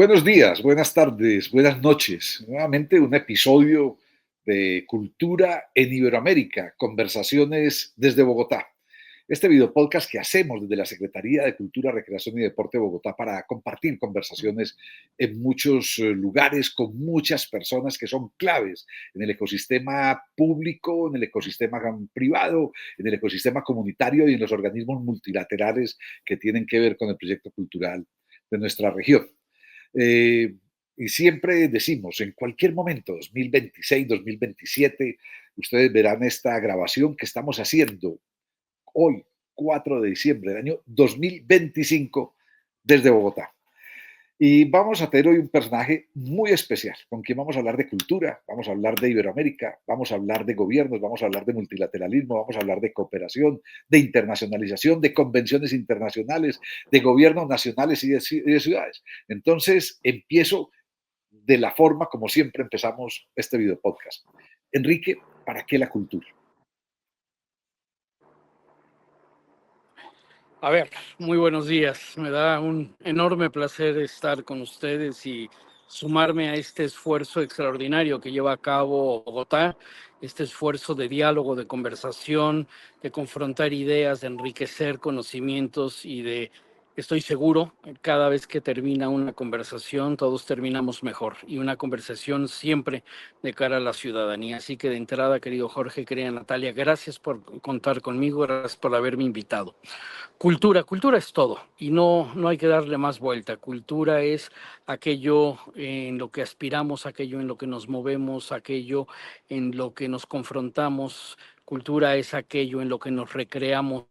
Buenos días, buenas tardes, buenas noches. Nuevamente un episodio de Cultura en Iberoamérica, conversaciones desde Bogotá. Este video podcast que hacemos desde la Secretaría de Cultura, Recreación y Deporte de Bogotá para compartir conversaciones en muchos lugares con muchas personas que son claves en el ecosistema público, en el ecosistema privado, en el ecosistema comunitario y en los organismos multilaterales que tienen que ver con el proyecto cultural de nuestra región. Y siempre decimos, en cualquier momento, 2026, 2027, ustedes verán esta grabación que estamos haciendo hoy, 4 de diciembre del año 2025, desde Bogotá. Y vamos a tener hoy un personaje muy especial, con quien vamos a hablar de cultura, vamos a hablar de Iberoamérica, vamos a hablar de gobiernos, vamos a hablar de multilateralismo, vamos a hablar de cooperación, de internacionalización, de convenciones internacionales, de gobiernos nacionales y de ciudades. Entonces, empiezo de la forma como siempre empezamos este video podcast. Enrique, ¿para qué la cultura? A ver, muy buenos días. Me da un enorme placer estar con ustedes y sumarme a este esfuerzo extraordinario que lleva a cabo Bogotá, este esfuerzo de diálogo, de conversación, de confrontar ideas, de enriquecer conocimientos y de, estoy seguro, cada vez que termina una conversación, todos terminamos mejor y una conversación siempre de cara a la ciudadanía. Así que de entrada, querido Jorge, querida Natalia, gracias por contar conmigo, gracias por haberme invitado. Cultura es todo y no hay que darle más vuelta. Cultura es aquello en lo que aspiramos, aquello en lo que nos movemos, aquello en lo que nos confrontamos. Cultura es aquello en lo que nos recreamos,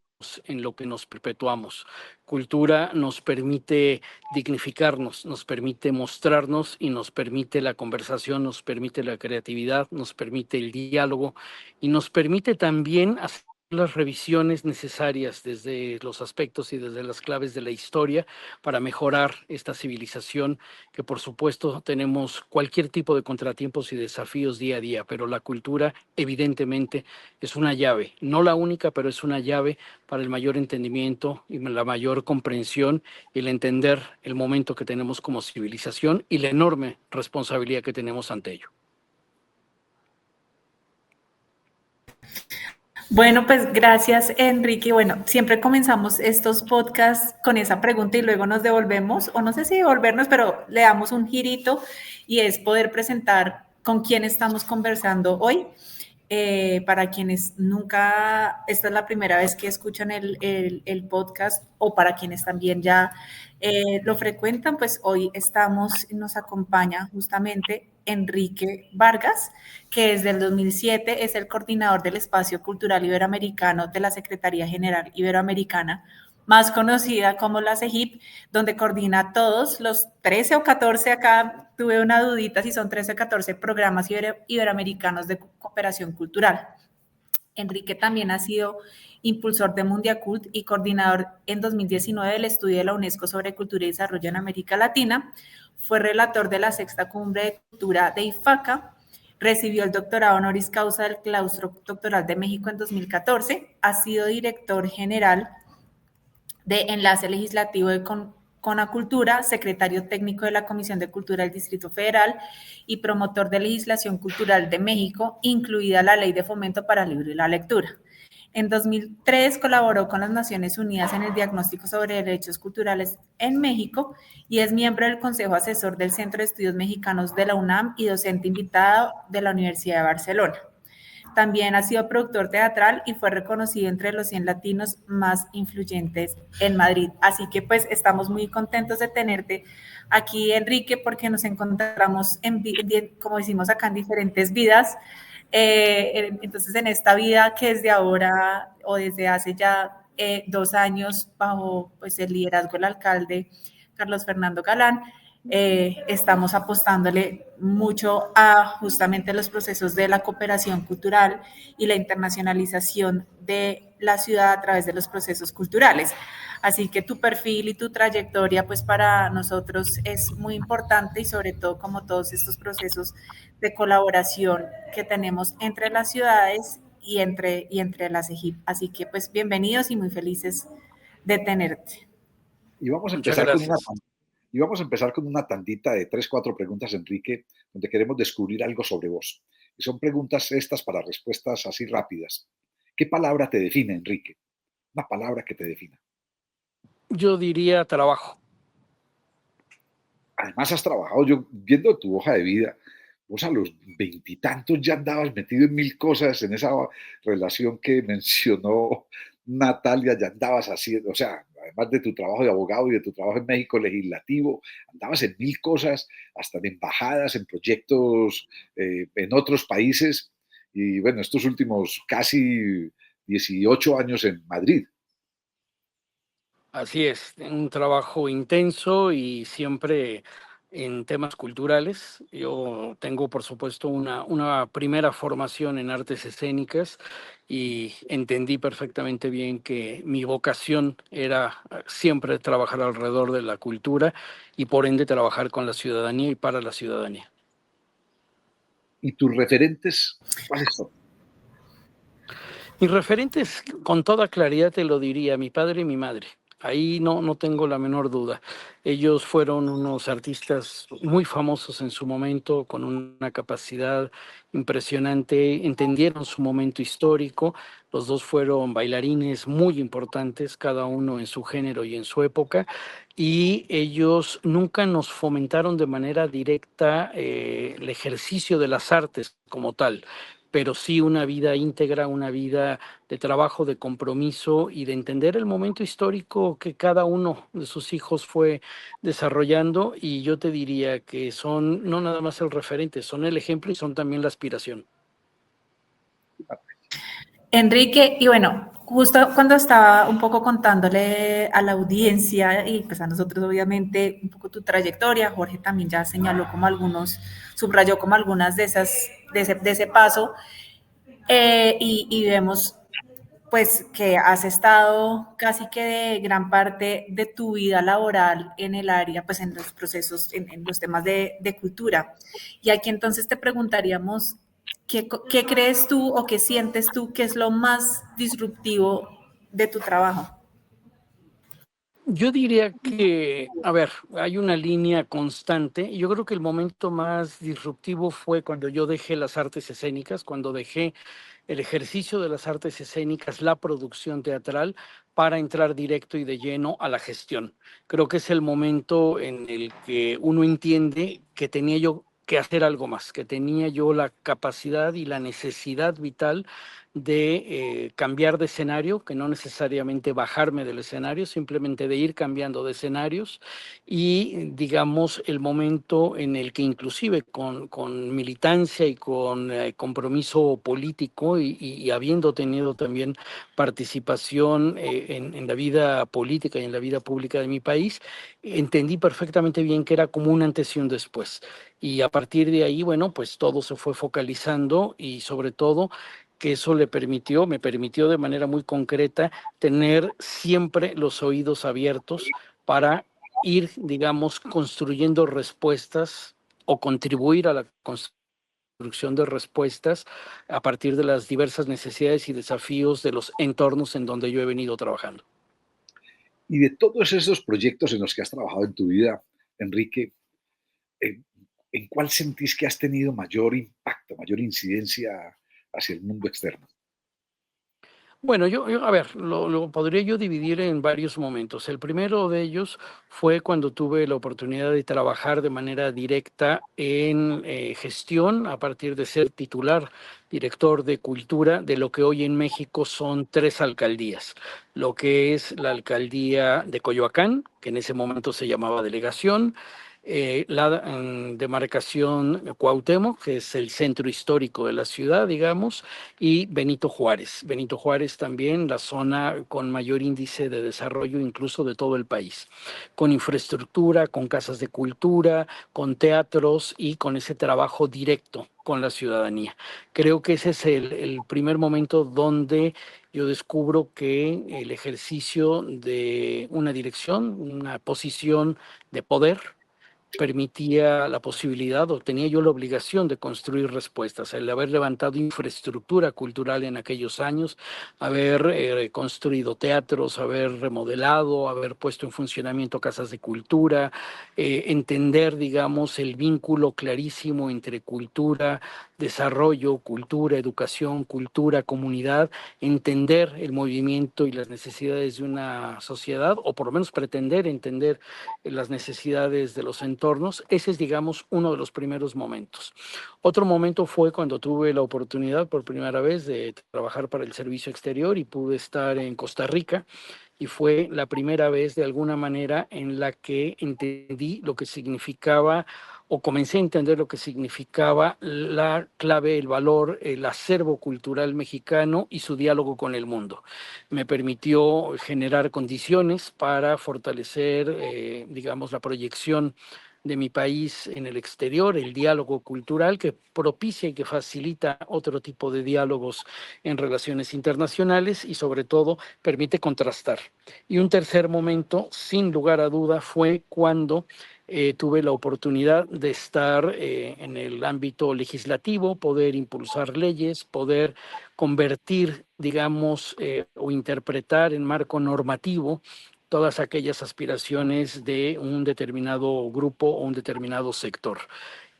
en lo que nos perpetuamos. Cultura nos permite dignificarnos, nos permite mostrarnos y nos permite la conversación, nos permite la creatividad, nos permite el diálogo y nos permite también hacer las revisiones necesarias desde los aspectos y desde las claves de la historia para mejorar esta civilización que por supuesto tenemos cualquier tipo de contratiempos y desafíos día a día, pero la cultura evidentemente es una llave, no la única, pero es una llave para el mayor entendimiento y la mayor comprensión y el entender el momento que tenemos como civilización y la enorme responsabilidad que tenemos ante ello. Bueno, pues gracias, Enrique. Bueno, siempre comenzamos estos podcasts con esa pregunta y luego nos devolvemos, o no sé si devolvernos, pero le damos un girito y es poder presentar con quién estamos conversando hoy. Para quienes nunca, esta es la primera vez que escuchan el podcast o para quienes también ya lo frecuentan, pues hoy nos acompaña justamente Enrique Vargas, que desde el 2007 es el coordinador del Espacio Cultural Iberoamericano de la Secretaría General Iberoamericana, más conocida como la CEGIP, donde coordina todos los 13 o 14, acá tuve una dudita si son 13 o 14 programas iberoamericanos de cooperación cultural. Enrique también ha sido impulsor de Mundiacult y coordinador en 2019 del estudio de la UNESCO sobre cultura y desarrollo en América Latina. Fue relator de la sexta cumbre de cultura de IFACA. Recibió el doctorado honoris causa del Claustro Doctoral de México en 2014. Ha sido director general de Enlace Legislativo de Conacultura, secretario técnico de la Comisión de Cultura del Distrito Federal y promotor de legislación cultural de México, incluida la Ley de Fomento para el Libro y la Lectura. En 2003 colaboró con las Naciones Unidas en el diagnóstico sobre derechos culturales en México y es miembro del Consejo Asesor del Centro de Estudios Mexicanos de la UNAM y docente invitado de la Universidad de Barcelona. También ha sido productor teatral y fue reconocido entre los 100 latinos más influyentes en Madrid. Así que pues estamos muy contentos de tenerte aquí, Enrique, porque nos encontramos, como decimos acá, en diferentes vidas. Entonces, en esta vida que desde ahora o desde hace ya 2 años, bajo pues, el liderazgo del alcalde Carlos Fernando Galán, estamos apostándole mucho a justamente los procesos de la cooperación cultural y la internacionalización de la ciudad a través de los procesos culturales. Así que tu perfil y tu trayectoria, pues para nosotros es muy importante y sobre todo como todos estos procesos de colaboración que tenemos entre las ciudades y entre las EGIP. Así que pues bienvenidos y muy felices de tenerte. Y vamos a empezar con una Y vamos a empezar con una tandita de 3, 4 preguntas, Enrique, donde queremos descubrir algo sobre vos. Y son preguntas estas para respuestas así rápidas. ¿Qué palabra te define, Enrique? Una palabra que te defina. Yo diría trabajo. Además, has trabajado, yo viendo tu hoja de vida, vos a los veintitantos ya andabas metido en mil cosas, en esa relación que mencionó Natalia, ya andabas haciendo, o sea, además de tu trabajo de abogado y de tu trabajo en México legislativo, andabas en mil cosas, hasta en embajadas, en proyectos en otros países, y bueno, estos últimos casi 18 años en Madrid. Así es, un trabajo intenso y siempre en temas culturales. Yo tengo, por supuesto, una primera formación en artes escénicas y entendí perfectamente bien que mi vocación era siempre trabajar alrededor de la cultura y por ende trabajar con la ciudadanía y para la ciudadanía. ¿Y tus referentes cuáles son? Mis referentes, con toda claridad te lo diría, mi padre y mi madre. Ahí no tengo la menor duda. Ellos fueron unos artistas muy famosos en su momento, con una capacidad impresionante, entendieron su momento histórico. Los dos fueron bailarines muy importantes, cada uno en su género y en su época, y ellos nunca nos fomentaron de manera directa el ejercicio de las artes como tal, pero sí una vida íntegra, una vida de trabajo, de compromiso y de entender el momento histórico que cada uno de sus hijos fue desarrollando. Y yo te diría que son no nada más el referente, son el ejemplo y son también la aspiración. Enrique, y bueno, justo cuando estaba un poco contándole a la audiencia y pues a nosotros obviamente un poco tu trayectoria, Jorge también ya señaló como algunos, subrayó como algunas de esas, de ese paso, y vemos pues que has estado casi que de gran parte de tu vida laboral en el área, pues en los procesos, en los temas de cultura. Y aquí entonces te preguntaríamos, ¿qué crees tú o qué sientes tú que es lo más disruptivo de tu trabajo? Yo diría que, a ver, hay una línea constante. Yo creo que el momento más disruptivo fue cuando yo dejé las artes escénicas, cuando dejé el ejercicio de las artes escénicas, la producción teatral, para entrar directo y de lleno a la gestión. Creo que es el momento en el que uno entiende que tenía yo que hacer algo más, que tenía yo la capacidad y la necesidad vital de cambiar de escenario, que no necesariamente bajarme del escenario, simplemente de ir cambiando de escenarios y, digamos, el momento en el que inclusive con militancia y con compromiso político y habiendo tenido también participación en la vida política y en la vida pública de mi país, entendí perfectamente bien que era como un antes y un después. Y a partir de ahí, bueno, pues todo se fue focalizando y sobre todo que eso me permitió de manera muy concreta tener siempre los oídos abiertos para ir, digamos, construyendo respuestas o contribuir a la construcción de respuestas a partir de las diversas necesidades y desafíos de los entornos en donde yo he venido trabajando. Y de todos esos proyectos en los que has trabajado en tu vida, Enrique, ¿en, en cuál sentís que has tenido mayor impacto, mayor incidencia hacia el mundo externo? Bueno, a ver, lo podría yo dividir en varios momentos. El primero de ellos fue cuando tuve la oportunidad de trabajar de manera directa en gestión a partir de ser titular, director de cultura de lo que hoy en México son 3 alcaldías. Lo que es la alcaldía de Coyoacán, que en ese momento se llamaba delegación, la demarcación Cuauhtémoc, que es el centro histórico de la ciudad, digamos, y Benito Juárez. Benito Juárez también, la zona con mayor índice de desarrollo incluso de todo el país, con infraestructura, con casas de cultura, con teatros y con ese trabajo directo con la ciudadanía. Creo que ese es el primer momento donde yo descubro que el ejercicio de una dirección, una posición de poder, permitía la posibilidad, o tenía yo la obligación de construir respuestas. El haber levantado infraestructura cultural en aquellos años, haber construido teatros, haber remodelado, haber puesto en funcionamiento casas de cultura, entender, digamos, el vínculo clarísimo entre cultura, desarrollo, cultura, educación, cultura, comunidad, entender el movimiento y las necesidades de una sociedad, o por lo menos pretender entender las necesidades de los entornos. Ese es, digamos, uno de los primeros momentos. Otro momento fue cuando tuve la oportunidad por primera vez de trabajar para el servicio exterior y pude estar en Costa Rica, y fue la primera vez de alguna manera en la que entendí lo que significaba, o comencé a entender lo que significaba la clave, el valor, el acervo cultural mexicano y su diálogo con el mundo. Me permitió generar condiciones para fortalecer, digamos, la proyección de mi país en el exterior, el diálogo cultural que propicia y que facilita otro tipo de diálogos en relaciones internacionales, y sobre todo permite contrastar. Y un tercer momento, sin lugar a duda, fue cuando tuve la oportunidad de estar en el ámbito legislativo, poder impulsar leyes, poder convertir, digamos, o interpretar en marco normativo todas aquellas aspiraciones de un determinado grupo o un determinado sector.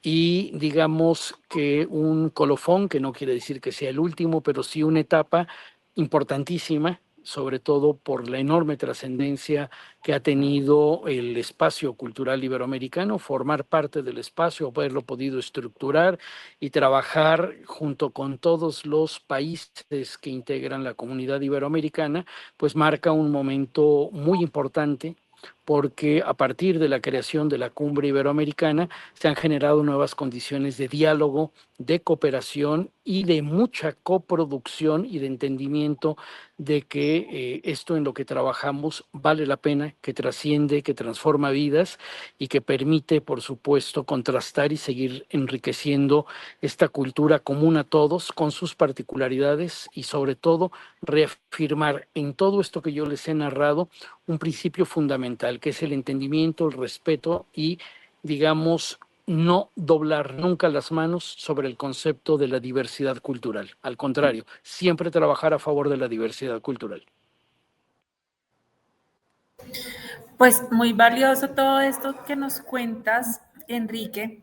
Y digamos que un colofón, que no quiere decir que sea el último, pero sí una etapa importantísima, sobre todo por la enorme trascendencia que ha tenido el espacio cultural iberoamericano, formar parte del espacio, haberlo podido estructurar y trabajar junto con todos los países que integran la comunidad iberoamericana, pues marca un momento muy importante, porque a partir de la creación de la Cumbre Iberoamericana se han generado nuevas condiciones de diálogo, de cooperación y de mucha coproducción y de entendimiento de que esto en lo que trabajamos vale la pena, que trasciende, que transforma vidas y que permite, por supuesto, contrastar y seguir enriqueciendo esta cultura común a todos con sus particularidades, y sobre todo reafirmar en todo esto que yo les he narrado un principio fundamental, que es el entendimiento, el respeto y, digamos, no doblar nunca las manos sobre el concepto de la diversidad cultural. Al contrario, siempre trabajar a favor de la diversidad cultural. Pues muy valioso todo esto que nos cuentas, Enrique,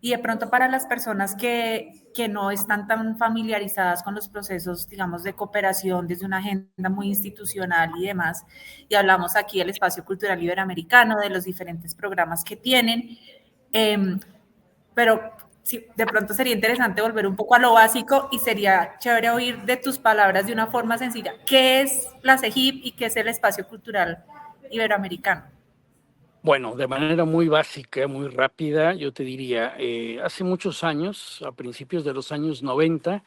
y de pronto para las personas que no están tan familiarizadas con los procesos, digamos, de cooperación desde una agenda muy institucional y demás, y hablamos aquí del espacio cultural iberoamericano, de los diferentes programas que tienen, pero sí, de pronto sería interesante volver un poco a lo básico y sería chévere oír de tus palabras de una forma sencilla, ¿qué es la CEGIP y qué es el espacio cultural iberoamericano? Bueno, de manera muy básica, muy rápida, yo te diría, hace muchos años, a principios de los años 90,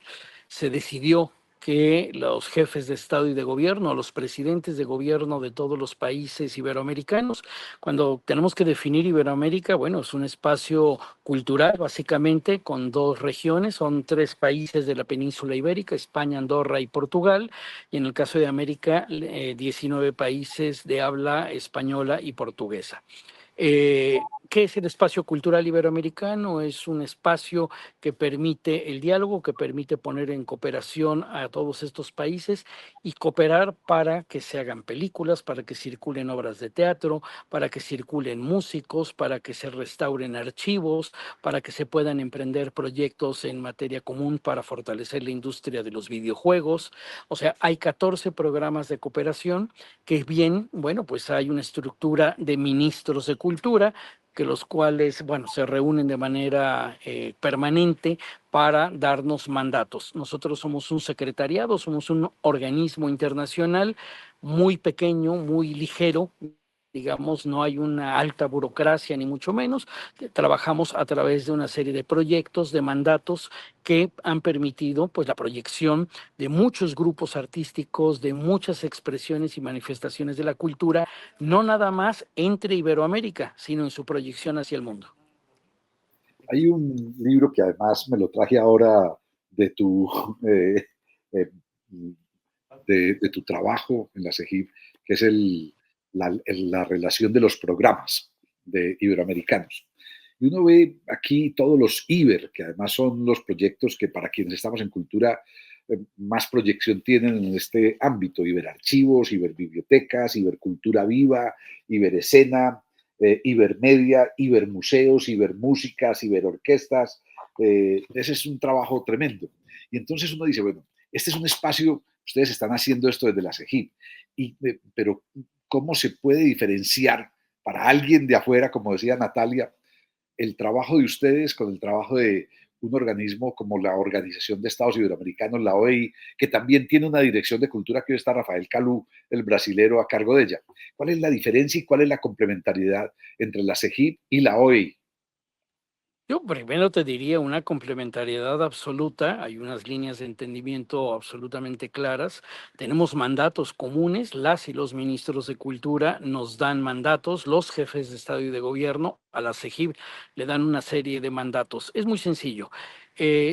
se decidió que los jefes de Estado y de gobierno, los presidentes de gobierno de todos los países iberoamericanos, cuando tenemos que definir Iberoamérica, bueno, es un espacio cultural básicamente con dos regiones, son tres países de la península ibérica, España, Andorra y Portugal, y en el caso de América, 19 países de habla española y portuguesa. ¿Qué es el espacio cultural iberoamericano? Es un espacio que permite el diálogo, que permite poner en cooperación a todos estos países y cooperar para que se hagan películas, para que circulen obras de teatro, para que circulen músicos, para que se restauren archivos, para que se puedan emprender proyectos en materia común para fortalecer la industria de los videojuegos. O sea, hay 14 programas de cooperación que bien, bueno, pues hay una estructura de ministros de cultura, que los cuales, bueno, se reúnen de manera permanente para darnos mandatos. Nosotros somos un secretariado, somos un organismo internacional muy pequeño, muy ligero, digamos, no hay una alta burocracia ni mucho menos. Trabajamos a través de una serie de proyectos, de mandatos que han permitido pues la proyección de muchos grupos artísticos, de muchas expresiones y manifestaciones de la cultura, no nada más entre Iberoamérica, sino en su proyección hacia el mundo. Hay un libro que además me lo traje ahora de tu, eh, de tu trabajo en la CEGIP, que es la relación de los programas de iberoamericanos. Y uno ve aquí todos los IBER, que además son los proyectos que para quienes estamos en cultura más proyección tienen en este ámbito: Iberarchivos, Iberbibliotecas, Ibercultura Viva, Iberescena, Ibermedia, Ibermuseos, Ibermúsicas, Iberorquestas. Ese es un trabajo tremendo. Y entonces uno dice, bueno, este es un espacio, ustedes están haciendo esto desde la CEGIP, pero ¿cómo se puede diferenciar para alguien de afuera, como decía Natalia, el trabajo de ustedes con el trabajo de un organismo como la Organización de Estados Iberoamericanos, la OEI, que también tiene una dirección de cultura que hoy está Rafael Calú, el brasilero, a cargo de ella? ¿Cuál es la diferencia y cuál es la complementariedad entre la CEGIP y la OEI? Yo primero te diría una complementariedad absoluta, hay unas líneas de entendimiento absolutamente claras, tenemos mandatos comunes, las y los ministros de Cultura nos dan mandatos, los jefes de Estado y de Gobierno a la CEGIP le dan una serie de mandatos. Es muy sencillo.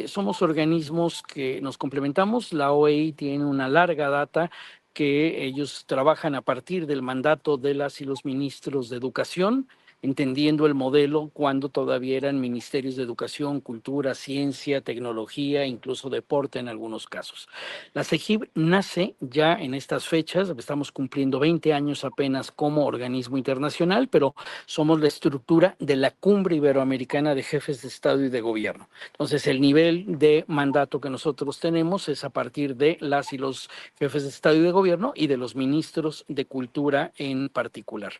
Somos organismos que nos complementamos, la OEI tiene una larga data que ellos trabajan a partir del mandato de las y los ministros de Educación, entendiendo el modelo cuando todavía eran ministerios de Educación, Cultura, Ciencia, Tecnología, incluso deporte en algunos casos. La CEGIP nace ya en estas fechas, estamos cumpliendo 20 años apenas como organismo internacional, pero somos la estructura de la Cumbre Iberoamericana de Jefes de Estado y de Gobierno. Entonces, el nivel de mandato que nosotros tenemos es a partir de las y los jefes de Estado y de Gobierno y de los ministros de Cultura en particular.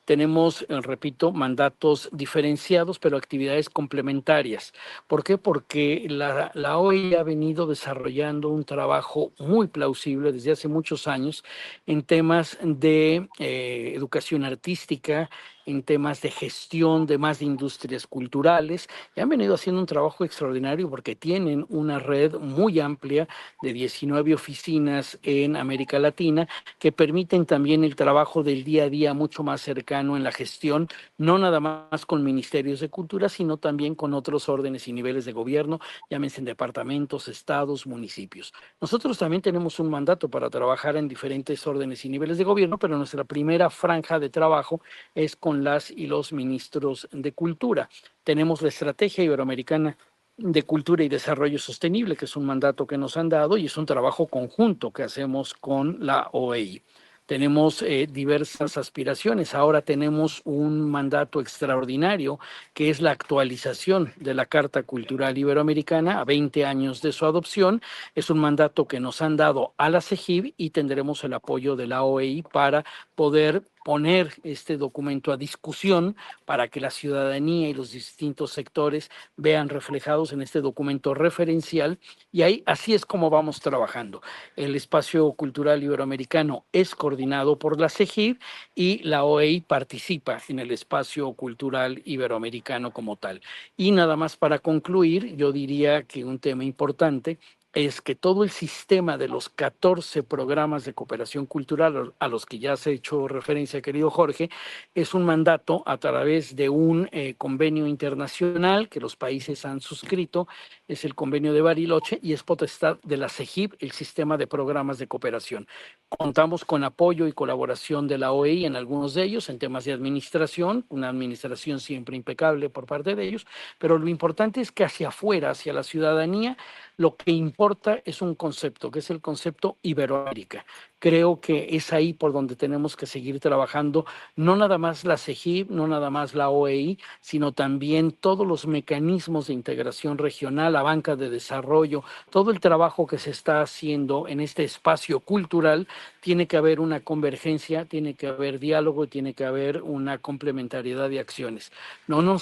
Tenemos, repito, mandatos diferenciados, pero actividades complementarias. ¿Por qué? Porque la OEI ha venido desarrollando un trabajo muy plausible desde hace muchos años en temas de educación artística, en temas de gestión de más de industrias culturales, y han venido haciendo un trabajo extraordinario porque tienen una red muy amplia de 19 oficinas en América Latina que permiten también el trabajo del día a día mucho más cercano en la gestión, no nada más con ministerios de cultura, sino también con otros órdenes y niveles de gobierno, llámense en departamentos, estados, municipios. Nosotros también tenemos un mandato para trabajar en diferentes órdenes y niveles de gobierno, pero nuestra primera franja de trabajo es con las y los ministros de cultura. Tenemos la estrategia iberoamericana de Cultura y Desarrollo Sostenible, que es un mandato que nos han dado y es un trabajo conjunto que hacemos con la OEI. Tenemos diversas aspiraciones. Ahora tenemos un mandato extraordinario que es la actualización de la Carta Cultural Iberoamericana a 20 años de su adopción. Es un mandato que nos han dado a la CEGIB y tendremos el apoyo de la OEI para poder poner este documento a discusión para que la ciudadanía y los distintos sectores vean reflejados en este documento referencial, y ahí así es como vamos trabajando. El espacio cultural iberoamericano es coordinado por la CEGIB y la OEI participa en el espacio cultural iberoamericano como tal. Y nada más para concluir, yo diría que un tema importante es que todo el sistema de los 14 programas de cooperación cultural a los que ya se ha hecho referencia, querido Jorge, es un mandato a través de un convenio internacional que los países han suscrito, es el convenio de Bariloche y es potestad de la CEGIP, el sistema de programas de cooperación. Contamos con apoyo y colaboración de la OEI en algunos de ellos, en temas de administración, una administración siempre impecable por parte de ellos, pero lo importante es que hacia afuera, hacia la ciudadanía, lo que importa es un concepto, que es el concepto Iberoamérica. Creo que es ahí por donde tenemos que seguir trabajando, no nada más la CEGIP, no nada más la OEI, sino también todos los mecanismos de integración regional, la banca de desarrollo, todo el trabajo que se está haciendo en este espacio cultural. Tiene que haber una convergencia, tiene que haber diálogo, tiene que haber una complementariedad de acciones. No,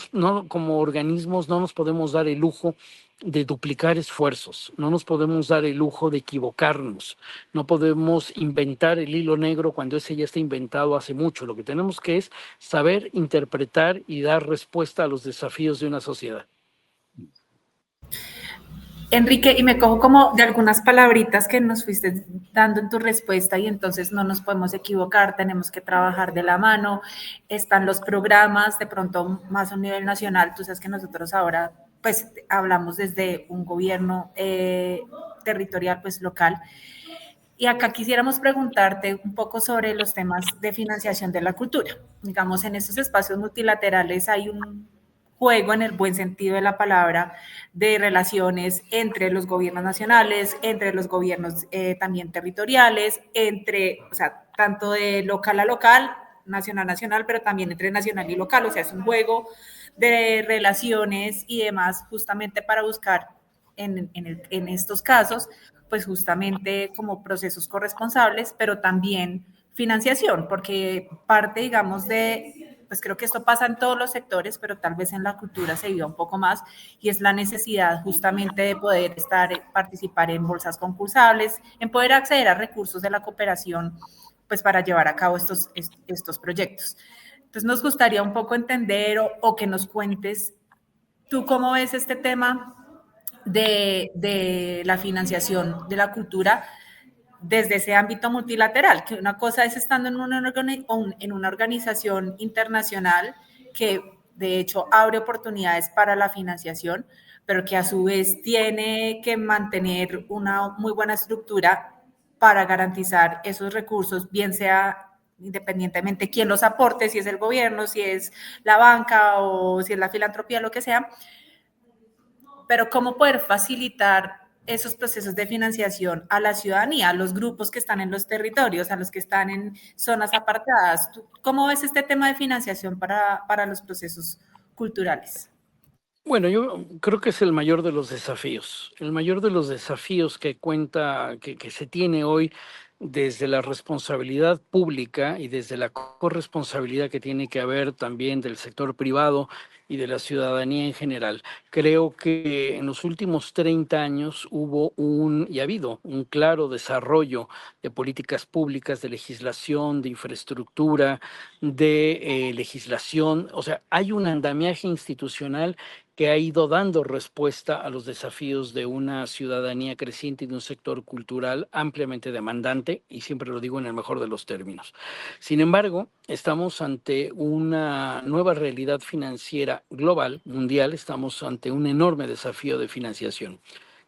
como organismos no nos podemos dar el lujo de duplicar esfuerzos, no nos podemos dar el lujo de equivocarnos, no podemos inventar el hilo negro cuando ese ya está inventado hace mucho. Lo que tenemos que es saber interpretar y dar respuesta a los desafíos de una sociedad. Enrique, y me cojo como de algunas palabritas que nos fuiste dando en tu respuesta y entonces no nos podemos equivocar, tenemos que trabajar de la mano, están los programas, de pronto más a un nivel nacional, tú sabes que nosotros ahora pues hablamos desde un gobierno territorial, pues local. Y acá quisiéramos preguntarte un poco sobre los temas de financiación de la cultura. Digamos, en estos espacios multilaterales hay un juego en el buen sentido de la palabra, de relaciones entre los gobiernos nacionales, entre los gobiernos también territoriales, o sea, tanto de local a local, nacional a nacional, pero también entre nacional y local, o sea, es un juego de relaciones y demás, justamente para buscar en estos casos, pues justamente como procesos corresponsables, pero también financiación, porque parte, digamos, pues creo que esto pasa en todos los sectores, pero tal vez en la cultura se viva un poco más, y es la necesidad justamente de poder participar en bolsas concursables, en poder acceder a recursos de la cooperación, pues para llevar a cabo estos proyectos. Entonces nos gustaría un poco entender o que nos cuentes tú cómo ves este tema de la financiación de la cultura desde ese ámbito multilateral, que una cosa es estando en una organización internacional que de hecho abre oportunidades para la financiación, pero que a su vez tiene que mantener una muy buena estructura para garantizar esos recursos, bien sea independientemente quién los aporte, si es el gobierno, si es la banca o si es la filantropía, lo que sea, pero cómo poder facilitar esos procesos de financiación a la ciudadanía, a los grupos que están en los territorios, a los que están en zonas apartadas. ¿Cómo ves este tema de financiación para los procesos culturales? Bueno, yo creo que es el mayor de los desafíos. El mayor de los desafíos que se tiene hoy desde la responsabilidad pública y desde la corresponsabilidad que tiene que haber también del sector privado y de la ciudadanía en general. Creo que en los últimos 30 años y ha habido un claro desarrollo de políticas públicas, de legislación, de infraestructura, de legislación. O sea, hay un andamiaje institucional que ha ido dando respuesta a los desafíos de una ciudadanía creciente y de un sector cultural ampliamente demandante, y siempre lo digo en el mejor de los términos. Sin embargo, estamos ante una nueva realidad financiera global, mundial, estamos ante un enorme desafío de financiación.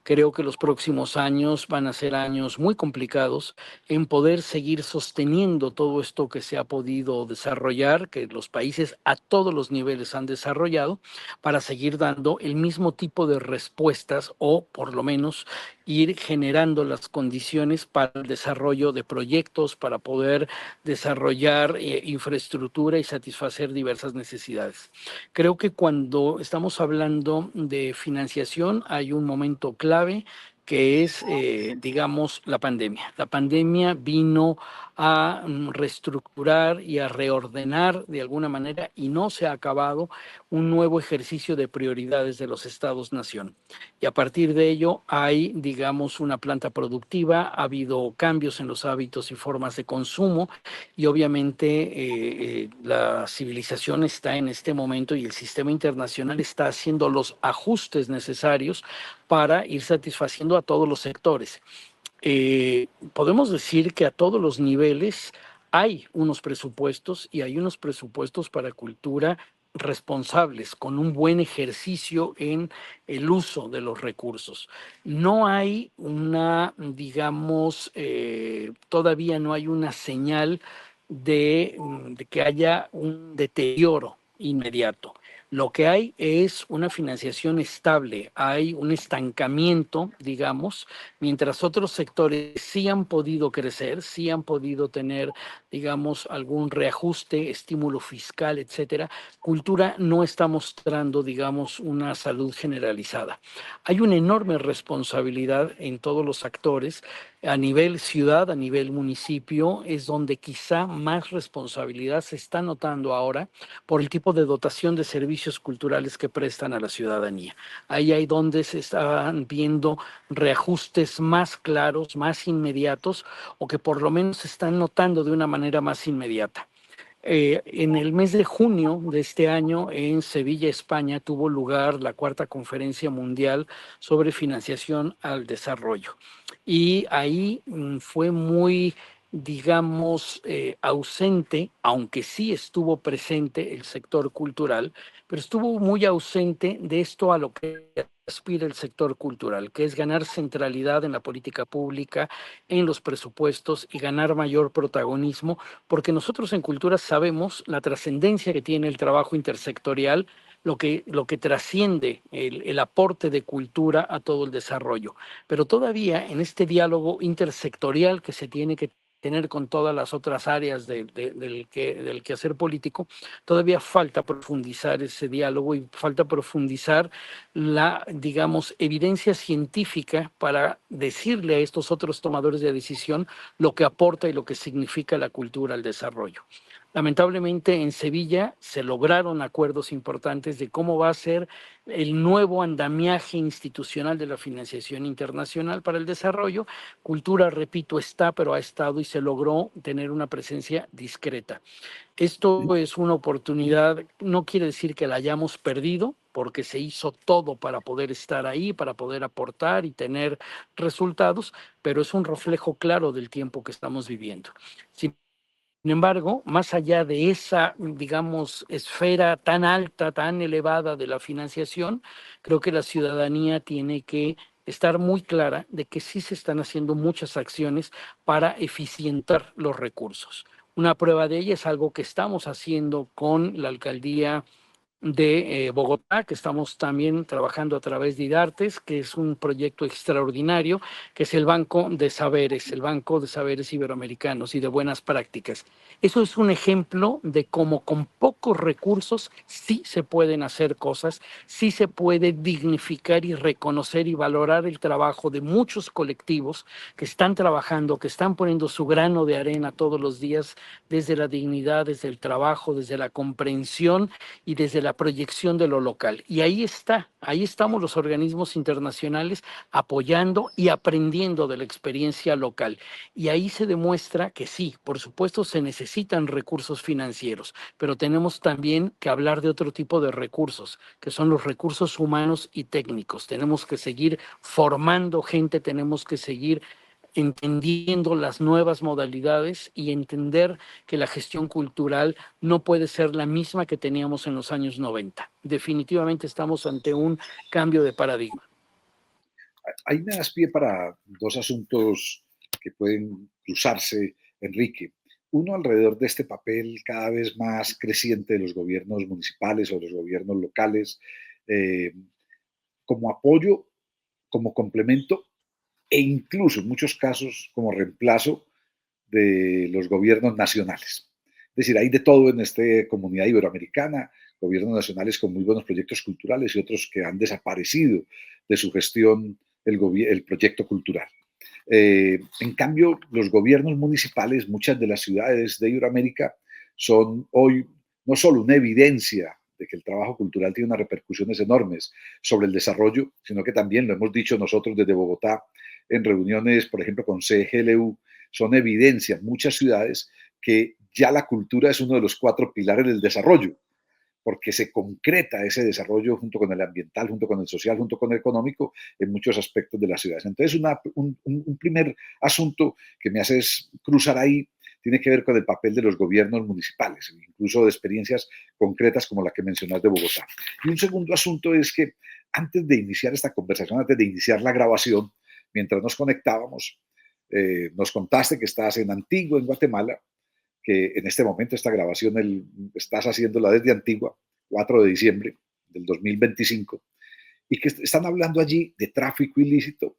Creo que los próximos años van a ser años muy complicados en poder seguir sosteniendo todo esto que se ha podido desarrollar, que los países a todos los niveles han desarrollado, para seguir dando el mismo tipo de respuestas o por lo menos ir generando las condiciones para el desarrollo de proyectos, para poder desarrollar infraestructura y satisfacer diversas necesidades. Creo que cuando estamos hablando de financiación hay un momento clave que es, digamos, la pandemia. La pandemia vino a reestructurar y a reordenar de alguna manera, y no se ha acabado, un nuevo ejercicio de prioridades de los estados-nación. Y a partir de ello hay, digamos, una planta productiva, ha habido cambios en los hábitos y formas de consumo, y obviamente la civilización está en este momento y el sistema internacional está haciendo los ajustes necesarios para ir satisfaciendo a todos los sectores. Podemos decir que a todos los niveles hay unos presupuestos, y hay unos presupuestos para cultura responsables, con un buen ejercicio en el uso de los recursos. No hay todavía no hay una señal de que haya un deterioro inmediato. Lo que hay es una financiación estable, hay un estancamiento, digamos, mientras otros sectores sí han podido crecer, sí han podido tener, digamos, algún reajuste, estímulo fiscal, etcétera. Cultura no está mostrando, digamos, una salud generalizada. Hay una enorme responsabilidad en todos los actores. A nivel ciudad, a nivel municipio, es donde quizá más responsabilidad se está notando ahora por el tipo de dotación de servicios culturales que prestan a la ciudadanía. Ahí hay donde se están viendo reajustes más claros, más inmediatos, o que por lo menos se están notando de una manera más inmediata. En el mes de junio de este año, en Sevilla, España, tuvo lugar la cuarta conferencia mundial sobre financiación al desarrollo. Y ahí fue muy, digamos, ausente, aunque sí estuvo presente el sector cultural, pero estuvo muy ausente de esto a lo que aspira el sector cultural, que es ganar centralidad en la política pública, en los presupuestos, y ganar mayor protagonismo, porque nosotros en cultura sabemos la trascendencia que tiene el trabajo intersectorial lo que trasciende el aporte de cultura a todo el desarrollo. Pero todavía en este diálogo intersectorial que se tiene que tener con todas las otras áreas del quehacer político, todavía falta profundizar ese diálogo y falta profundizar la, digamos, evidencia científica para decirle a estos otros tomadores de decisión lo que aporta y lo que significa la cultura al desarrollo. Lamentablemente en Sevilla se lograron acuerdos importantes de cómo va a ser el nuevo andamiaje institucional de la financiación internacional para el desarrollo. Cultura, repito, está, pero ha estado y se logró tener una presencia discreta. Esto es una oportunidad, no quiere decir que la hayamos perdido, porque se hizo todo para poder estar ahí, para poder aportar y tener resultados, pero es un reflejo claro del tiempo que estamos viviendo. Sin embargo, más allá de esa, digamos, esfera tan alta, tan elevada de la financiación, creo que la ciudadanía tiene que estar muy clara de que sí se están haciendo muchas acciones para eficientar los recursos. Una prueba de ello es algo que estamos haciendo con la alcaldía de Bogotá, que estamos también trabajando a través de IDARTES, que es un proyecto extraordinario, que es el Banco de Saberes Iberoamericanos y de Buenas Prácticas. Eso es un ejemplo de cómo con pocos recursos sí se pueden hacer cosas, sí se puede dignificar y reconocer y valorar el trabajo de muchos colectivos que están trabajando, que están poniendo su grano de arena todos los días, desde la dignidad, desde el trabajo, desde la comprensión y desde la proyección de lo local. Y ahí estamos los organismos internacionales apoyando y aprendiendo de la experiencia local. Y ahí se demuestra que sí, por supuesto se necesitan recursos financieros, pero tenemos también que hablar de otro tipo de recursos, que son los recursos humanos y técnicos. Tenemos que seguir formando gente, tenemos que seguir entendiendo las nuevas modalidades y entender que la gestión cultural no puede ser la misma que teníamos en los años 90. Definitivamente estamos ante un cambio de paradigma. Ahí me das pie para dos asuntos que pueden cruzarse, Enrique. Uno, alrededor de este papel cada vez más creciente de los gobiernos municipales o los gobiernos locales, eh, como apoyo, como complemento e incluso en muchos casos como reemplazo de los gobiernos nacionales. Es decir, hay de todo en esta comunidad iberoamericana, gobiernos nacionales con muy buenos proyectos culturales y otros que han desaparecido de su gestión el proyecto cultural. En cambio, los gobiernos municipales, muchas de las ciudades de Iberoamérica, son hoy no solo una evidencia de que el trabajo cultural tiene unas repercusiones enormes sobre el desarrollo, sino que también lo hemos dicho nosotros desde Bogotá en reuniones, por ejemplo, con CGLU, son evidencia en muchas ciudades que ya la cultura es uno de los 4 pilares del desarrollo, porque se concreta ese desarrollo junto con el ambiental, junto con el social, junto con el económico, en muchos aspectos de las ciudades. Entonces, un primer asunto que me haces cruzar ahí tiene que ver con el papel de los gobiernos municipales, incluso de experiencias concretas como la que mencionas de Bogotá. Y un segundo asunto es que antes de iniciar esta conversación, antes de iniciar la grabación, mientras nos conectábamos, nos contaste que estás en Antigua, en Guatemala, que en este momento esta grabación estás haciéndola desde Antigua, 4 de diciembre del 2025, y que están hablando allí de tráfico ilícito,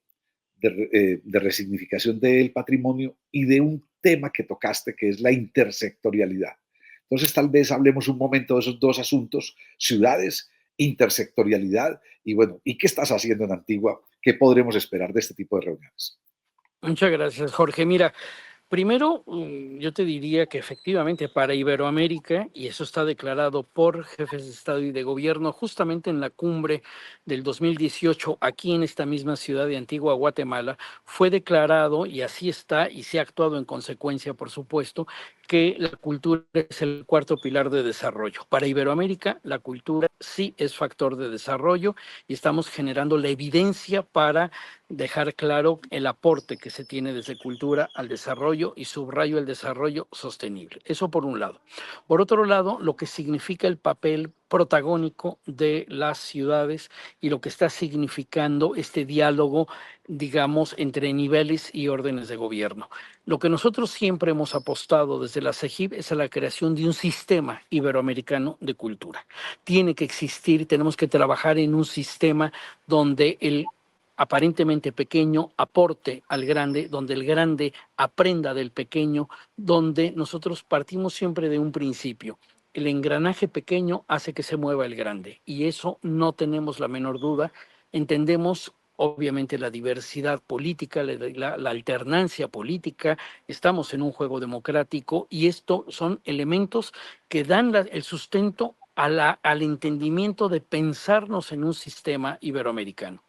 de resignificación del patrimonio y de un tema que tocaste que es la intersectorialidad. Entonces tal vez hablemos un momento de esos dos asuntos, ciudades, intersectorialidad y bueno, ¿y qué estás haciendo en Antigua? ¿Qué podremos esperar de este tipo de reuniones? Muchas gracias, Jorge. Mira, primero, yo te diría que efectivamente para Iberoamérica, y eso está declarado por jefes de Estado y de Gobierno justamente en la cumbre del 2018, aquí en esta misma ciudad de Antigua, Guatemala, fue declarado, y así está, y se ha actuado en consecuencia, por supuesto, que la cultura es el 4.º pilar de desarrollo. Para Iberoamérica, la cultura sí es factor de desarrollo y estamos generando la evidencia para dejar claro el aporte que se tiene desde cultura al desarrollo y subrayo el desarrollo sostenible. Eso por un lado. Por otro lado, lo que significa el papel protagónico de las ciudades y lo que está significando este diálogo, digamos, entre niveles y órdenes de gobierno. Lo que nosotros siempre hemos apostado desde la CEGIP es a la creación de un sistema iberoamericano de cultura. Tiene que existir, tenemos que trabajar en un sistema donde el aparentemente pequeño aporte al grande, donde el grande aprenda del pequeño, donde nosotros partimos siempre de un principio. El engranaje pequeño hace que se mueva el grande y eso no tenemos la menor duda. Entendemos obviamente la diversidad política, la alternancia política, estamos en un juego democrático y estos son elementos que dan el sustento al entendimiento de pensarnos en un sistema iberoamericano.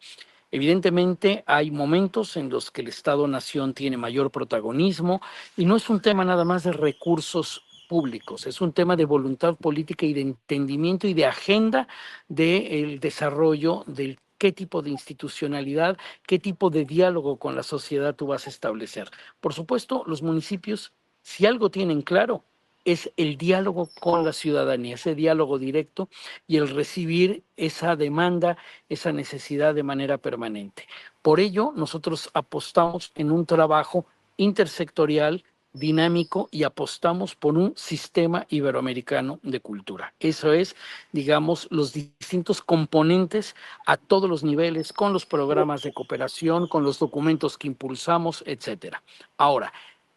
Evidentemente hay momentos en los que el Estado-Nación tiene mayor protagonismo y no es un tema nada más de recursos públicos, es un tema de voluntad política y de entendimiento y de agenda del desarrollo del qué tipo de institucionalidad, qué tipo de diálogo con la sociedad tú vas a establecer. Por supuesto, los municipios, si algo tienen claro, es el diálogo con la ciudadanía, ese diálogo directo y el recibir esa demanda, esa necesidad de manera permanente. Por ello, nosotros apostamos en un trabajo intersectorial, dinámico y apostamos por un sistema iberoamericano de cultura. Eso es, digamos, los distintos componentes a todos los niveles, con los programas de cooperación, con los documentos que impulsamos, etcétera. Ahora,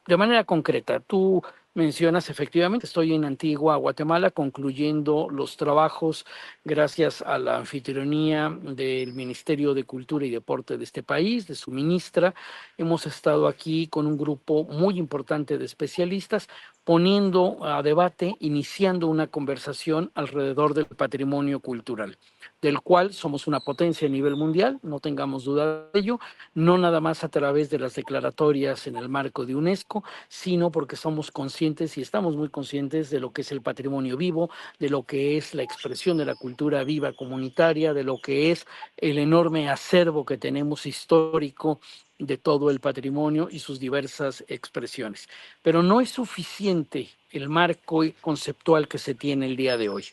de manera concreta, tú mencionas efectivamente, estoy en Antigua, Guatemala, concluyendo los trabajos gracias a la anfitrionía del Ministerio de Cultura y Deporte de este país, de su ministra. Hemos estado aquí con un grupo muy importante de especialistas poniendo a debate, iniciando una conversación alrededor del patrimonio cultural, del cual somos una potencia a nivel mundial, no tengamos duda de ello, no nada más a través de las declaratorias en el marco de UNESCO, sino porque somos conscientes y estamos muy conscientes de lo que es el patrimonio vivo, de lo que es la expresión de la cultura viva comunitaria, de lo que es el enorme acervo que tenemos histórico de todo el patrimonio y sus diversas expresiones. Pero no es suficiente el marco conceptual que se tiene el día de hoy.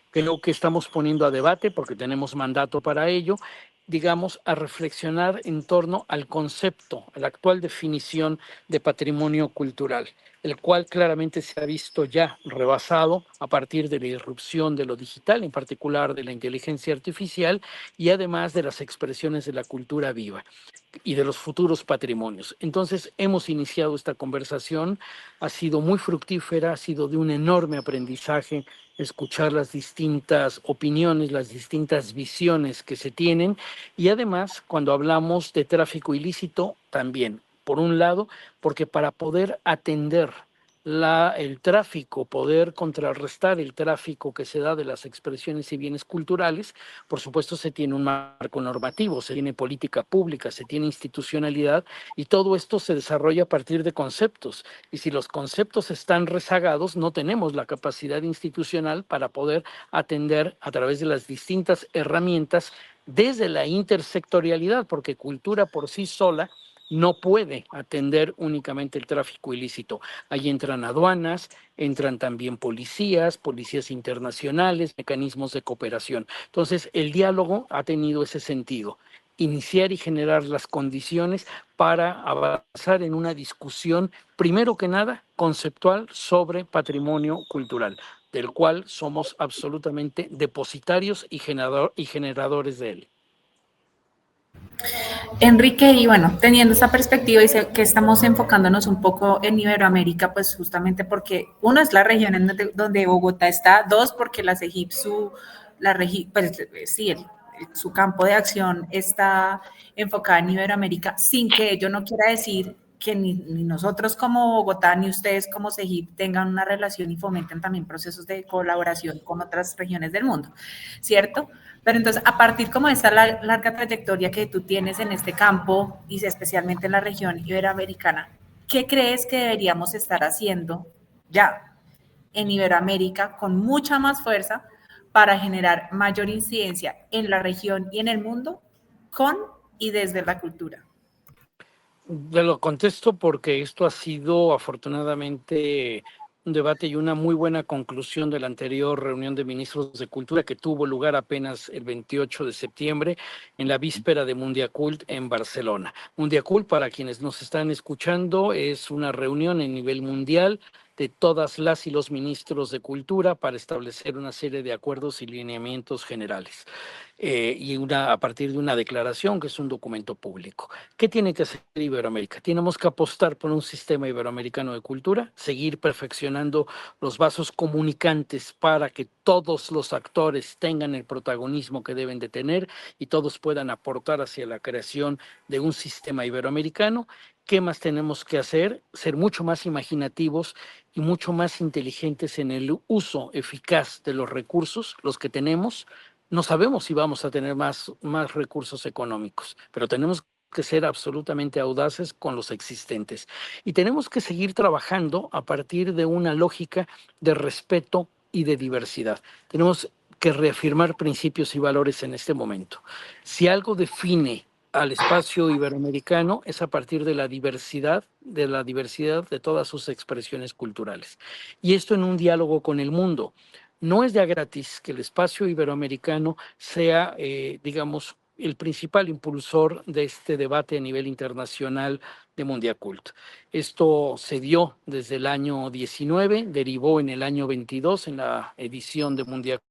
Creo que estamos poniendo a debate, porque tenemos mandato para ello, digamos, a reflexionar en torno al concepto, a la actual definición de patrimonio cultural, el cual claramente se ha visto ya rebasado a partir de la irrupción de lo digital, en particular de la inteligencia artificial, y además de las expresiones de la cultura viva y de los futuros patrimonios. Entonces, hemos iniciado esta conversación, ha sido muy fructífera, ha sido de un enorme aprendizaje escuchar las distintas opiniones, las distintas visiones que se tienen y además cuando hablamos de tráfico ilícito también, por un lado, porque para poder atender el tráfico, poder contrarrestar el tráfico que se da de las expresiones y bienes culturales, por supuesto se tiene un marco normativo, se tiene política pública, se tiene institucionalidad y todo esto se desarrolla a partir de conceptos. Y si los conceptos están rezagados, no tenemos la capacidad institucional para poder atender a través de las distintas herramientas desde la intersectorialidad, porque cultura por sí sola no puede atender únicamente el tráfico ilícito. Ahí entran aduanas, entran también policías internacionales, mecanismos de cooperación. Entonces, el diálogo ha tenido ese sentido, iniciar y generar las condiciones para avanzar en una discusión, primero que nada, conceptual sobre patrimonio cultural, del cual somos absolutamente depositarios y generadores de él. Enrique, y bueno, teniendo esta perspectiva y sé que estamos enfocándonos un poco en Iberoamérica, pues justamente porque uno es la región en donde Bogotá está, dos porque la CEGIP, pues sí, su campo de acción está enfocada en Iberoamérica, sin que ello no quiera decir que ni nosotros como Bogotá ni ustedes como CEGIP tengan una relación y fomenten también procesos de colaboración con otras regiones del mundo, ¿cierto? Pero entonces, a partir como de esta larga trayectoria que tú tienes en este campo y especialmente en la región iberoamericana, ¿qué crees que deberíamos estar haciendo ya en Iberoamérica con mucha más fuerza para generar mayor incidencia en la región y en el mundo con y desde la cultura? Te lo contesto porque esto ha sido afortunadamente debate y una muy buena conclusión de la anterior reunión de ministros de Cultura que tuvo lugar apenas el 28 de septiembre en la víspera de Mundiacult en Barcelona. Mundiacult, para quienes nos están escuchando, es una reunión en nivel mundial de todas las y los ministros de Cultura para establecer una serie de acuerdos y lineamientos generales. A partir de una declaración que es un documento público. ¿Qué tiene que hacer Iberoamérica? Tenemos que apostar por un sistema iberoamericano de cultura, seguir perfeccionando los vasos comunicantes para que todos los actores tengan el protagonismo que deben de tener y todos puedan aportar hacia la creación de un sistema iberoamericano. ¿Qué más tenemos que hacer? Ser mucho más imaginativos y mucho más inteligentes en el uso eficaz de los recursos, los que tenemos. No sabemos si vamos a tener más recursos económicos, pero tenemos que ser absolutamente audaces con los existentes. Y tenemos que seguir trabajando a partir de una lógica de respeto y de diversidad. Tenemos que reafirmar principios y valores en este momento. Si algo define al espacio iberoamericano es a partir de la diversidad de todas sus expresiones culturales. Y esto en un diálogo con el mundo. No es de gratis que el espacio iberoamericano sea, digamos, el principal impulsor de este debate a nivel internacional de Mundiacult. Esto se dio desde el año 19, derivó en el año 22 en la edición de Mundiacult,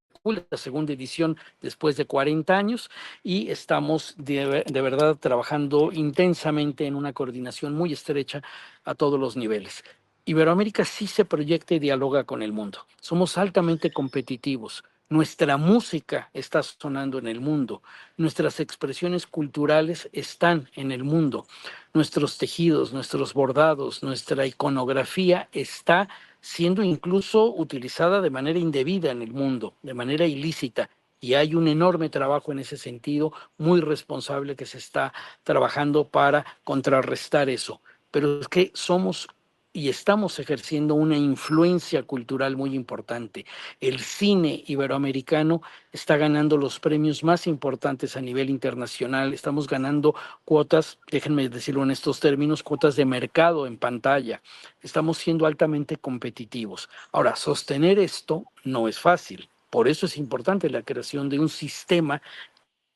la segunda edición después de 40 años, y estamos de verdad trabajando intensamente en una coordinación muy estrecha a todos los niveles. Iberoamérica sí se proyecta y dialoga con el mundo. Somos altamente competitivos. Nuestra música está sonando en el mundo. Nuestras expresiones culturales están en el mundo. Nuestros tejidos, nuestros bordados, nuestra iconografía está siendo incluso utilizada de manera indebida en el mundo, de manera ilícita. Y hay un enorme trabajo en ese sentido, muy responsable que se está trabajando para contrarrestar eso. Pero es que somos y estamos ejerciendo una influencia cultural muy importante. El cine iberoamericano está ganando los premios más importantes a nivel internacional. Estamos ganando cuotas, déjenme decirlo en estos términos, cuotas de mercado en pantalla. Estamos siendo altamente competitivos. Ahora, sostener esto no es fácil. Por eso es importante la creación de un sistema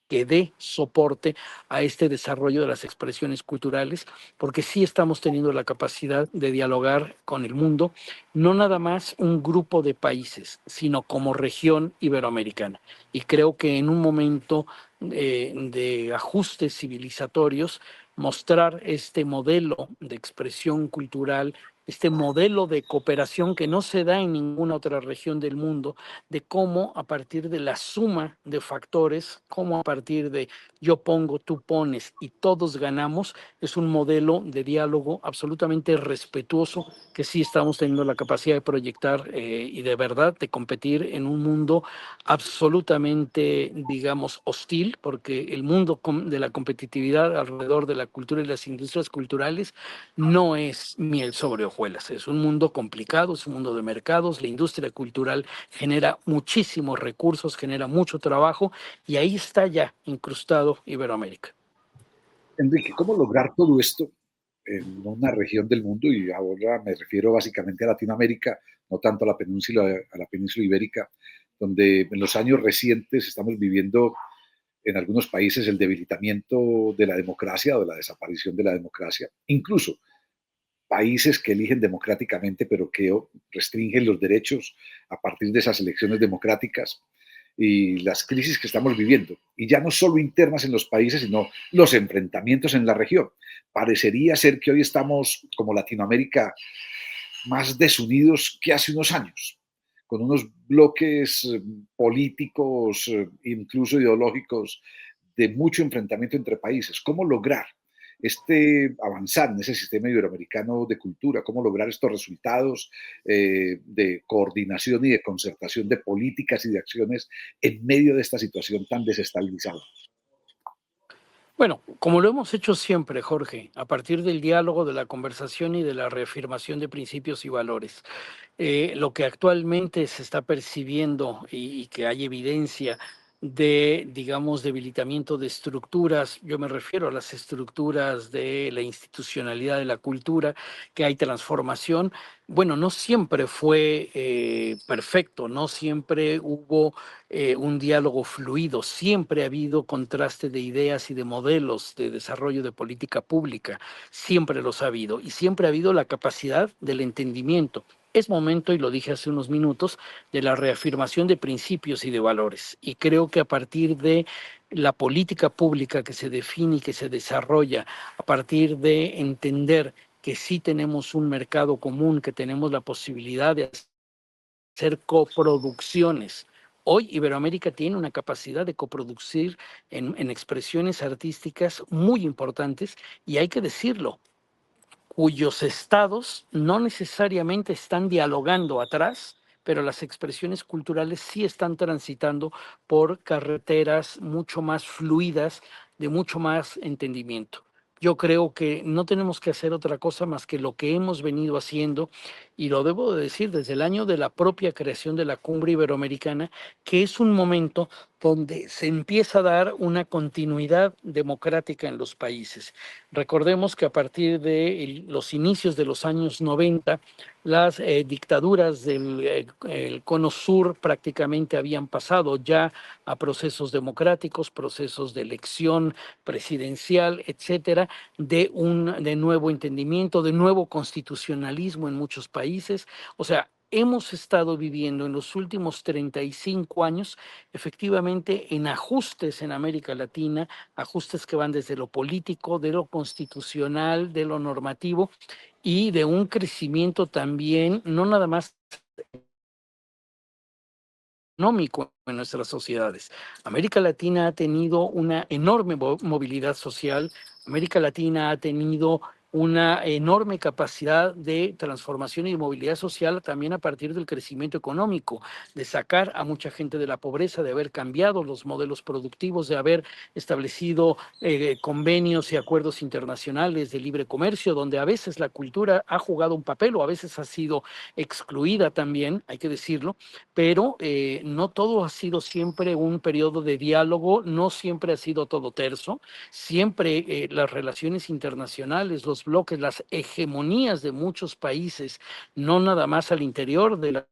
que dé soporte a este desarrollo de las expresiones culturales, porque sí estamos teniendo la capacidad de dialogar con el mundo, no nada más un grupo de países, sino como región iberoamericana. Y creo que en un momento de ajustes civilizatorios, mostrar este modelo de expresión cultural, este modelo de cooperación que no se da en ninguna otra región del mundo, de cómo a partir de la suma de factores, cómo a partir de yo pongo, tú pones y todos ganamos, es un modelo de diálogo absolutamente respetuoso que sí estamos teniendo la capacidad de proyectar y de verdad de competir en un mundo absolutamente, digamos, hostil, porque el mundo de la competitividad alrededor de la cultura y las industrias culturales no es miel sobre hojuelas, es un mundo complicado, es un mundo de mercados, la industria cultural genera muchísimos recursos, genera mucho trabajo y ahí está ya incrustado Iberoamérica. Enrique, ¿cómo lograr todo esto en una región del mundo? Y ahora me refiero básicamente a Latinoamérica, no tanto a la península ibérica, donde en los años recientes estamos viviendo en algunos países el debilitamiento de la democracia o de la desaparición de la democracia, incluso países que eligen democráticamente, pero que restringen los derechos a partir de esas elecciones democráticas y las crisis que estamos viviendo. Y ya no solo internas en los países, sino los enfrentamientos en la región. Parecería ser que hoy estamos, como Latinoamérica, más desunidos que hace unos años, con unos bloques políticos, incluso ideológicos, de mucho enfrentamiento entre países. ¿Cómo lograr avanzar en ese sistema iberoamericano de cultura? ¿Cómo lograr estos resultados de coordinación y de concertación de políticas y de acciones en medio de esta situación tan desestabilizada? Bueno, como lo hemos hecho siempre, Jorge, a partir del diálogo, de la conversación y de la reafirmación de principios y valores. Lo que actualmente se está percibiendo y que hay evidencia de, digamos, debilitamiento de estructuras. Yo me refiero a las estructuras de la institucionalidad de la cultura, que hay transformación. Bueno, no siempre fue perfecto, no siempre hubo un diálogo fluido, siempre ha habido contraste de ideas y de modelos de desarrollo de política pública, siempre los ha habido y siempre ha habido la capacidad del entendimiento. Es momento, y lo dije hace unos minutos, de la reafirmación de principios y de valores. Y creo que a partir de la política pública que se define y que se desarrolla, a partir de entender que sí tenemos un mercado común, que tenemos la posibilidad de hacer coproducciones. Hoy Iberoamérica tiene una capacidad de coproducir en expresiones artísticas muy importantes y hay que decirlo, cuyos estados no necesariamente están dialogando atrás, pero las expresiones culturales sí están transitando por carreteras mucho más fluidas, de mucho más entendimiento. Yo creo que no tenemos que hacer otra cosa más que lo que hemos venido haciendo, y lo debo de decir desde el año de la propia creación de la Cumbre Iberoamericana, que es un momento donde se empieza a dar una continuidad democrática en los países. Recordemos que a partir de los inicios de los años 90, las dictaduras del el cono sur prácticamente habían pasado ya a procesos democráticos, procesos de elección presidencial, etcétera, de nuevo entendimiento, de nuevo constitucionalismo en muchos países. O sea, hemos estado viviendo en los últimos 35 años efectivamente en ajustes en América Latina, ajustes que van desde lo político, de lo constitucional, de lo normativo y de un crecimiento también, no nada más económico en nuestras sociedades. América Latina ha tenido una enorme movilidad social, América Latina ha tenido una enorme capacidad de transformación y de movilidad social también a partir del crecimiento económico, de sacar a mucha gente de la pobreza, de haber cambiado los modelos productivos, de haber establecido convenios y acuerdos internacionales de libre comercio, donde a veces la cultura ha jugado un papel o a veces ha sido excluida también, hay que decirlo, pero no todo ha sido siempre un periodo de diálogo, no siempre ha sido todo terso, siempre las relaciones internacionales, los bloques, las hegemonías de muchos países, no nada más al interior de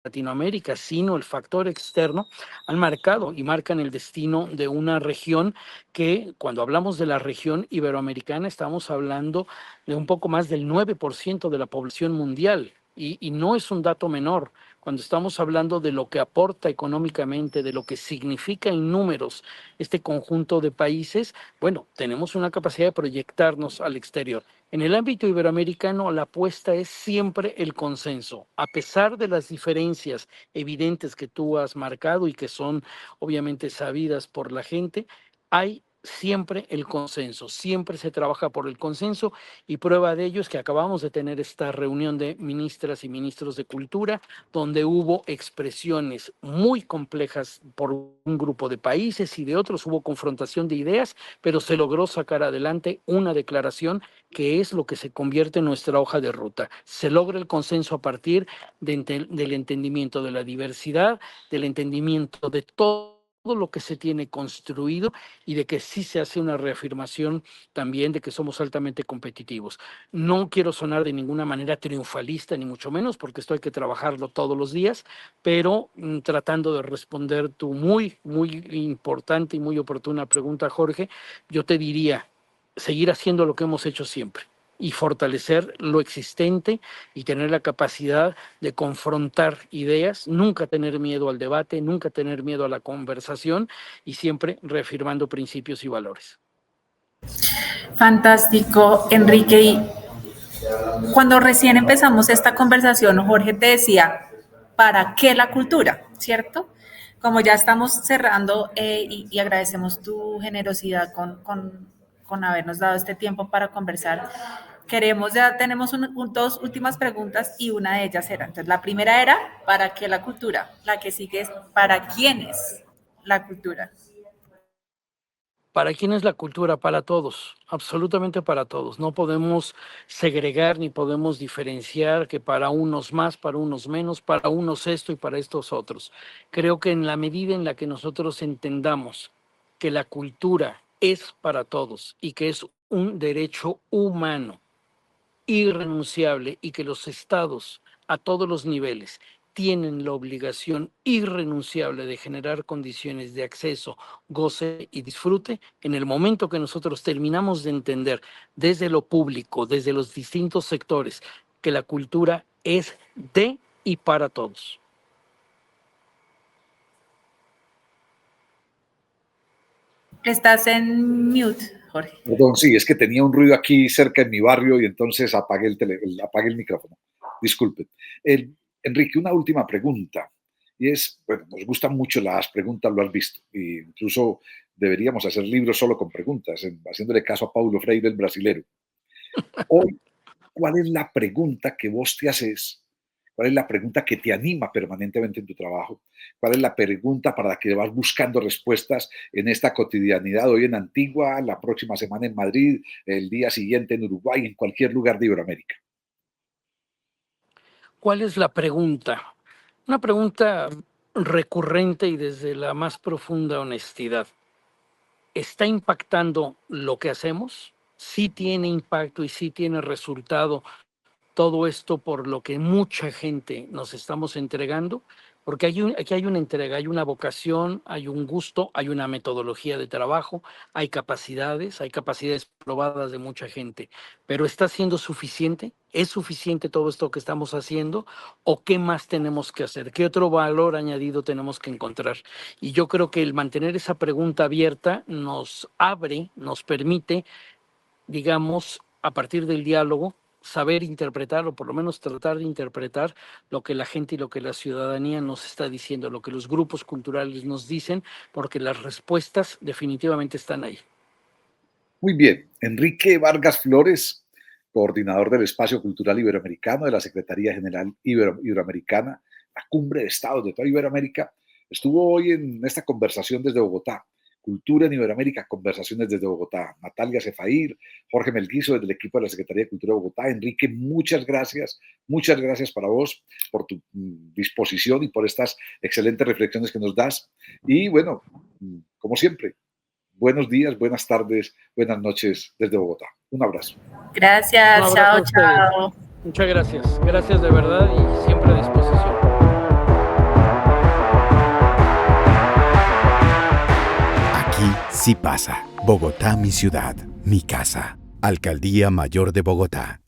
Latinoamérica, sino el factor externo, han marcado y marcan el destino de una región que, cuando hablamos de la región iberoamericana, estamos hablando de un poco más del 9% de la población mundial. Y no es un dato menor cuando estamos hablando de lo que aporta económicamente, de lo que significa en números este conjunto de países. Bueno, tenemos una capacidad de proyectarnos al exterior. En el ámbito iberoamericano, la apuesta es siempre el consenso, a pesar de las diferencias evidentes que tú has marcado y que son obviamente sabidas por la gente, hay siempre el consenso, siempre se trabaja por el consenso y prueba de ello es que acabamos de tener esta reunión de ministras y ministros de cultura donde hubo expresiones muy complejas por un grupo de países y de otros, hubo confrontación de ideas, pero se logró sacar adelante una declaración que es lo que se convierte en nuestra hoja de ruta. Se logra el consenso a partir del entendimiento de la diversidad, del entendimiento de todo lo que se tiene construido y de que sí se hace una reafirmación también de que somos altamente competitivos. No quiero sonar de ninguna manera triunfalista, ni mucho menos, porque esto hay que trabajarlo todos los días, pero tratando de responder tu muy, muy importante y muy oportuna pregunta, Jorge, yo te diría, seguir haciendo lo que hemos hecho siempre y fortalecer lo existente y tener la capacidad de confrontar ideas, nunca tener miedo al debate, nunca tener miedo a la conversación y siempre reafirmando principios y valores. Fantástico, Enrique. Y cuando recién empezamos esta conversación, Jorge te decía, ¿para qué la cultura? ¿Cierto? Como ya estamos cerrando y agradecemos tu generosidad con habernos dado este tiempo para conversar, ya tenemos dos últimas preguntas y una de ellas era, entonces la primera era, ¿para qué la cultura? La que sigue es, ¿para quién es la cultura? ¿Para quién es la cultura? Para todos, absolutamente para todos. No podemos segregar ni podemos diferenciar que para unos más, para unos menos, para unos esto y para estos otros. Creo que en la medida en la que nosotros entendamos que la cultura es para todos y que es un derecho humano irrenunciable y que los estados a todos los niveles tienen la obligación irrenunciable de generar condiciones de acceso, goce y disfrute, en el momento que nosotros terminamos de entender desde lo público, desde los distintos sectores, que la cultura es de y para todos. Estás en mute, Jorge. Perdón, sí, es que tenía un ruido aquí cerca en mi barrio y entonces apagué el micrófono. Disculpen. Enrique, una última pregunta. Y es, bueno, nos gustan mucho las preguntas, lo has visto. E incluso deberíamos hacer libros solo con preguntas, haciéndole caso a Paulo Freire, el brasilero. Hoy, ¿cuál es la pregunta que vos te haces? ¿Cuál es la pregunta que te anima permanentemente en tu trabajo? ¿Cuál es la pregunta para la que vas buscando respuestas en esta cotidianidad? Hoy en Antigua, la próxima semana en Madrid, el día siguiente en Uruguay, en cualquier lugar de Iberoamérica. ¿Cuál es la pregunta? Una pregunta recurrente y desde la más profunda honestidad. ¿Está impactando lo que hacemos? ¿Sí tiene impacto y sí tiene resultado todo esto por lo que mucha gente nos estamos entregando? Porque aquí hay una entrega, hay una vocación, hay un gusto, hay una metodología de trabajo, hay capacidades probadas de mucha gente. ¿Pero está siendo suficiente? ¿Es suficiente todo esto que estamos haciendo? ¿O qué más tenemos que hacer? ¿Qué otro valor añadido tenemos que encontrar? Y yo creo que el mantener esa pregunta abierta nos abre, nos permite, digamos, a partir del diálogo, saber interpretar o por lo menos tratar de interpretar lo que la gente y lo que la ciudadanía nos está diciendo, lo que los grupos culturales nos dicen, porque las respuestas definitivamente están ahí. Muy bien. Enrique Vargas Flores, coordinador del Espacio Cultural Iberoamericano de la Secretaría General Iberoamericana, la cumbre de estados de toda Iberoamérica, estuvo hoy en esta conversación desde Bogotá. Cultura en Iberoamérica, conversaciones desde Bogotá. Natalia Cefair, Jorge Melguizo, desde el equipo de la Secretaría de Cultura de Bogotá. Enrique, muchas gracias para vos, por tu disposición y por estas excelentes reflexiones que nos das. Y bueno, como siempre, buenos días, buenas tardes, buenas noches desde Bogotá. Un abrazo. Gracias, Un abrazo chao. Muchas gracias. Gracias de verdad y siempre a disposición. Sí pasa. Bogotá, mi ciudad, mi casa. Alcaldía Mayor de Bogotá.